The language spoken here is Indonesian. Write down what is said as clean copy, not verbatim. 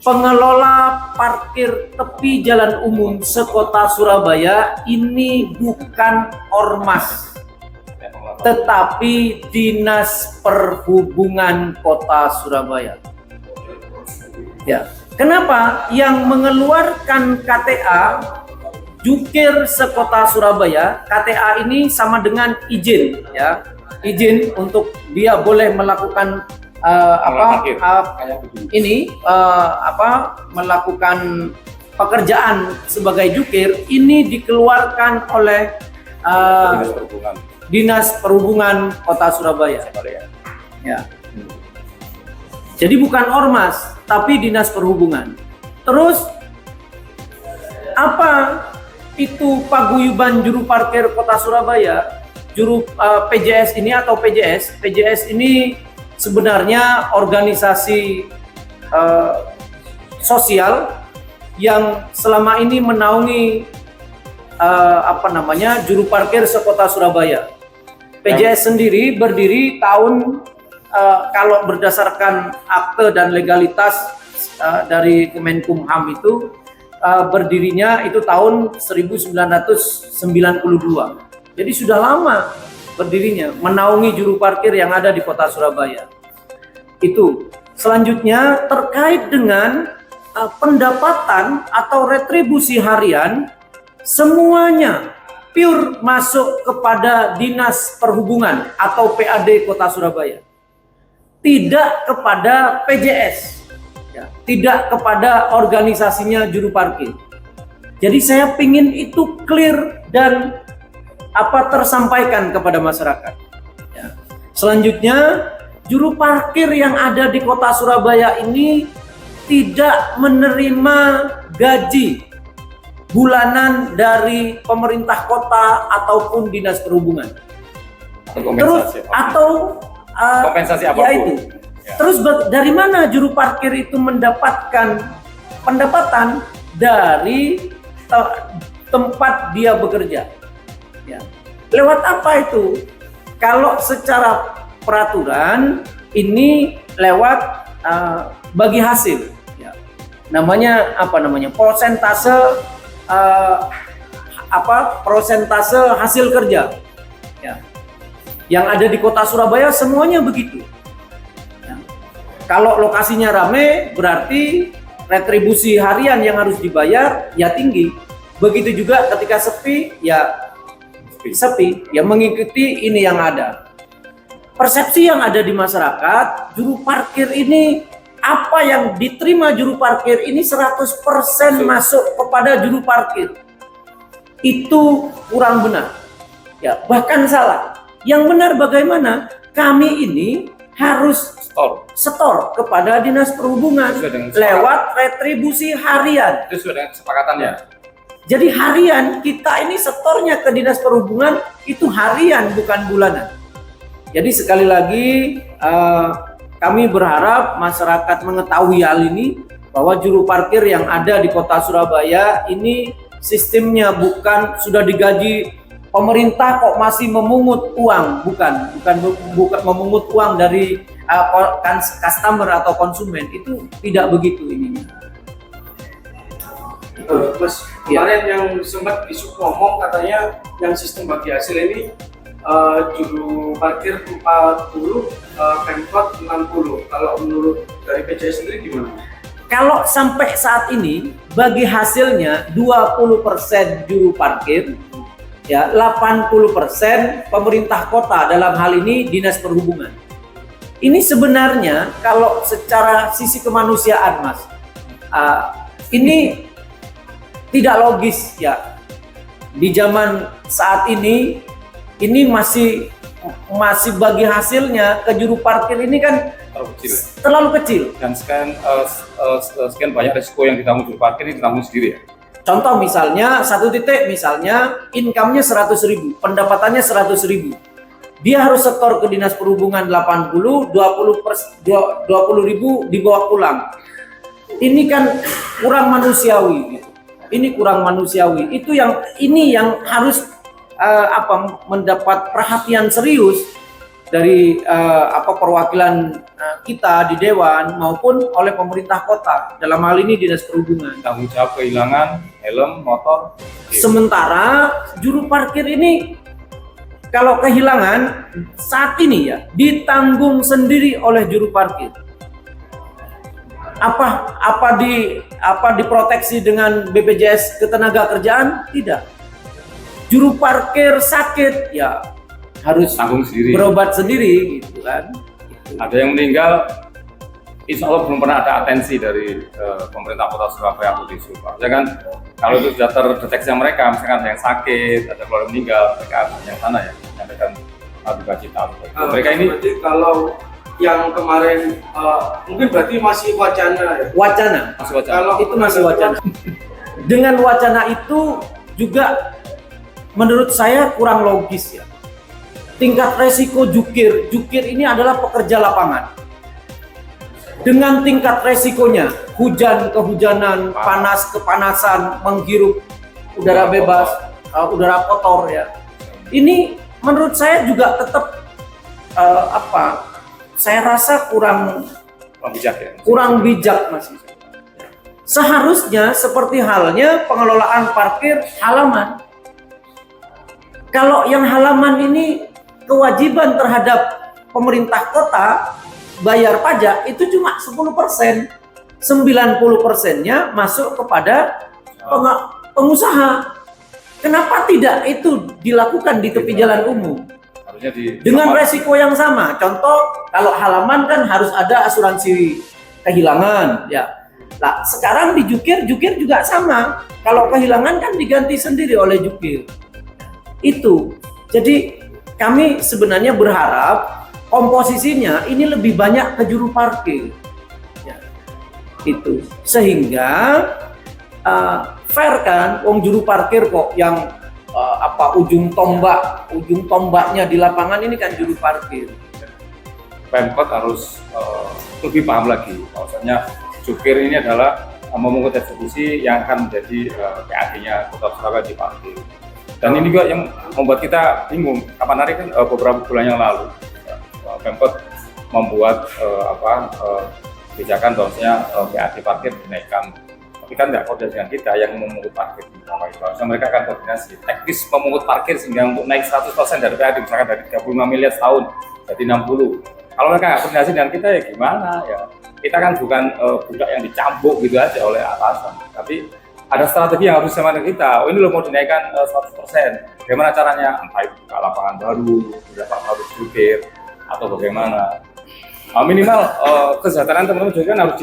Pengelola parkir tepi jalan umum sekota Surabaya ini bukan ormas, tetapi Dinas Perhubungan Kota Surabaya. Ya, kenapa yang mengeluarkan KTA jukir sekota Surabaya? KTA ini sama dengan izin, ya, izin untuk dia boleh melakukan melakukan pekerjaan sebagai jukir. Ini dikeluarkan oleh Dinas Perhubungan Kota Surabaya. Ya. Jadi bukan ormas, tapi Dinas Perhubungan. Terus apa itu paguyuban juru parkir Kota Surabaya? PJS ini atau PJS ini sebenarnya organisasi sosial yang selama ini menaungi juru parkir sekota Surabaya. PJS sendiri berdiri tahun kalau berdasarkan akte dan legalitas dari Kemenkumham itu berdirinya itu tahun 1992. Jadi sudah lama berdirinya, menaungi juru parkir yang ada di kota Surabaya. Itu. Selanjutnya terkait dengan pendapatan atau retribusi harian, semuanya pure masuk kepada Dinas Perhubungan atau PAD Kota Surabaya. Tidak kepada PJS, ya, tidak kepada organisasinya juru parkir. Jadi saya ingin itu clear dan tersampaikan kepada masyarakat. Ya. Selanjutnya, juru parkir yang ada di Kota Surabaya ini tidak menerima gaji bulanan dari pemerintah kota ataupun Dinas Perhubungan. Kompensasi apapun. Yaitu. Ya. Terus dari mana juru parkir itu mendapatkan pendapatan? Dari tempat dia bekerja. Ya. Lewat apa itu? Kalau secara peraturan ini lewat bagi hasil. Ya. Namanya persentase persentase hasil kerja. Ya. Yang ada di Kota Surabaya semuanya begitu. Ya. Kalau lokasinya rame berarti retribusi harian yang harus dibayar ya tinggi. Begitu juga ketika sepi ya mengikuti ini yang ada. Persepsi yang ada di masyarakat, juru parkir ini apa yang diterima juru parkir ini 100% masuk kepada juru parkir. Itu kurang benar. Ya, bahkan salah. Yang benar bagaimana? Kami ini harus setor kepada Dinas Perhubungan lewat retribusi harian. Itu sudah dengan kesepakatannya. Jadi harian kita ini setornya ke Dinas Perhubungan itu harian bukan bulanan. Jadi sekali lagi kami berharap masyarakat mengetahui hal ini bahwa juru parkir yang ada di Kota Surabaya ini sistemnya bukan sudah digaji pemerintah kok masih memungut uang, bukan memungut uang dari customer atau konsumen, itu tidak begitu ininya. Mas, kemarin yang sempat isu ngomong katanya yang sistem bagi hasil ini juru parkir 40, Pemkot 60. Kalau menurut dari PJS sendiri gimana? Kalau sampai saat ini bagi hasilnya 20% juru parkir, ya 80% pemerintah kota, dalam hal ini Dinas Perhubungan. Ini sebenarnya kalau secara sisi kemanusiaan, Mas, ini tidak logis ya. Di zaman saat ini masih bagi hasilnya ke juru parkir ini kan terlalu kecil. Dan sekian banyak risiko yang ditanggung juru parkir ini ditanggung sendiri ya. Contoh misalnya satu titik, misalnya income-nya 100.000, pendapatannya 100.000. Dia harus setor ke Dinas Perhubungan 80, 20.000 dibawa pulang. Ini kan kurang manusiawi gitu. Ini kurang manusiawi. Itu yang harus mendapat perhatian serius dari perwakilan kita di Dewan maupun oleh pemerintah kota, dalam hal ini Dinas Perhubungan. Tanggung jawab kehilangan helm motor. Sementara juru parkir ini kalau kehilangan saat ini ya ditanggung sendiri oleh juru parkir. Apa diproteksi dengan BPJS Ketenagakerjaan? Tidak. Juru parkir sakit ya harus Tanggung sendiri. berobat sendiri gitu kan. Ada yang meninggal, insya Allah belum pernah ada atensi dari pemerintah kota Surabaya atau di Surabaya. Ya kan, kalau itu sudah terdeteksi mereka, misalkan ada yang sakit, ada keluarga meninggal, mereka yang sana ya, menyampaikan duka cita. Mereka ini berarti kalau yang kemarin mungkin berarti masih wacana ya. Wacana. masih wacana. Kalau Itu masih wacana. Dengan wacana itu juga menurut saya kurang logis ya. Tingkat resiko jukir ini adalah pekerja lapangan. Dengan tingkat resikonya, hujan kehujanan, panas kepanasan, menghirup udara bebas, udara kotor ya. Ini menurut saya juga tetap saya rasa kurang bijak ya. kurang bijak masih. Seharusnya seperti halnya pengelolaan parkir halaman. Kalau yang halaman ini kewajiban terhadap pemerintah kota bayar pajak itu cuma 10%. 90%-nya masuk kepada pengusaha. Kenapa tidak itu dilakukan di tepi jalan umum? Harusnya Dengan resiko yang sama. Contoh, kalau halaman kan harus ada asuransi kehilangan, ya. Nah, sekarang di jukir juga sama. Kalau kehilangan kan diganti sendiri oleh jukir. Itu. Jadi kami sebenarnya berharap komposisinya ini lebih banyak ke juru parkir. Ya. Itu. Sehingga fair kan, wong juru parkir kok yang ujung tombaknya di lapangan ini kan juru parkir. Pemkot harus lebih paham lagi bahwasanya jukir ini adalah memungut eksekusi yang akan menjadi PAD-nya Kota Surabaya di parkir. Dan ini juga yang membuat kita bingung. Kapan hari kan beberapa bulan yang lalu Pemkot membuat kebijakan bahwasanya PAD parkir dinaikkan. Tapi kan nggak koordinasi dengan kita yang memungut parkir di bawah itu. Harusnya mereka akan koordinasi teknis memungut parkir sehingga untuk naik 100% dari PAD, misalkan dari 35 miliar setahun jadi 60. Kalau mereka nggak koordinasi dengan kita ya gimana ya? Kita kan bukan budak yang dicambuk gitu aja oleh atasan. Tapi ada strategi yang harus sama dengan kita. Oh ini lo mau dinaikkan 100%. Bagaimana caranya? Entah itu buka lapangan baru, berapa harus jukir, atau bagaimana. Minimal kesejahteraan teman-teman juga kan harus